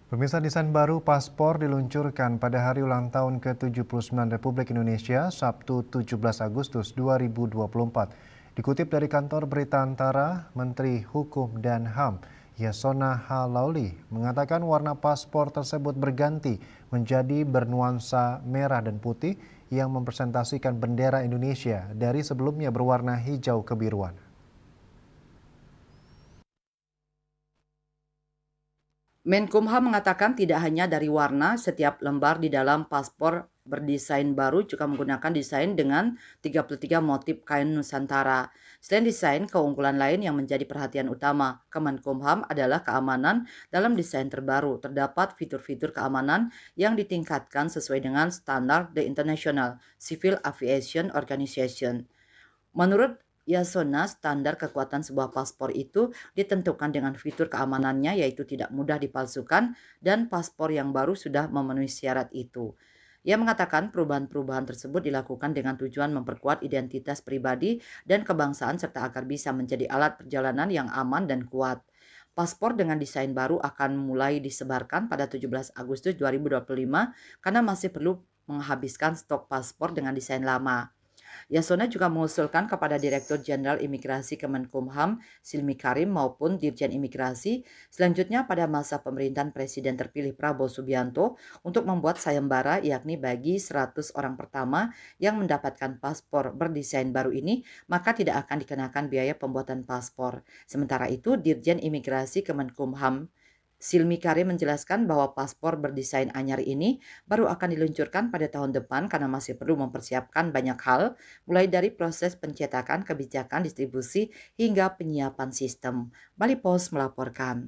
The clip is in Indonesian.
Pemirsa, desain baru paspor diluncurkan pada hari ulang tahun ke-79 Republik Indonesia, Sabtu 17 Agustus 2024. Dikutip dari kantor berita Antara, Menteri Hukum dan HAM, Yasona Halauli, mengatakan warna paspor tersebut berganti menjadi bernuansa merah dan putih yang mempresentasikan bendera Indonesia dari sebelumnya berwarna hijau kebiruan. Menkumham mengatakan tidak hanya dari warna, setiap lembar di dalam paspor berdesain baru juga menggunakan desain dengan 33 motif kain Nusantara. Selain desain, keunggulan lain yang menjadi perhatian utama Kemenkumham adalah keamanan dalam desain terbaru. Terdapat fitur-fitur keamanan yang ditingkatkan sesuai dengan standar The International Civil Aviation Organization. Menurut Yasona, standar kekuatan sebuah paspor itu ditentukan dengan fitur keamanannya, yaitu tidak mudah dipalsukan dan paspor yang baru sudah memenuhi syarat itu. Ia mengatakan perubahan-perubahan tersebut dilakukan dengan tujuan memperkuat identitas pribadi dan kebangsaan serta agar bisa menjadi alat perjalanan yang aman dan kuat. Paspor dengan desain baru akan mulai disebarkan pada 17 Agustus 2025 karena masih perlu menghabiskan stok paspor dengan desain lama. Yasona juga mengusulkan kepada Direktur Jenderal Imigrasi Kemenkumham, Silmi Karim maupun Dirjen Imigrasi, selanjutnya pada masa pemerintahan Presiden terpilih Prabowo Subianto untuk membuat sayembara yakni bagi 100 orang pertama yang mendapatkan paspor berdesain baru ini, maka tidak akan dikenakan biaya pembuatan paspor. Sementara itu, Dirjen Imigrasi Kemenkumham Silmi Karim menjelaskan bahwa paspor berdesain anyar ini baru akan diluncurkan pada tahun depan karena masih perlu mempersiapkan banyak hal, mulai dari proses pencetakan kebijakan distribusi hingga penyiapan sistem. Bali Post melaporkan.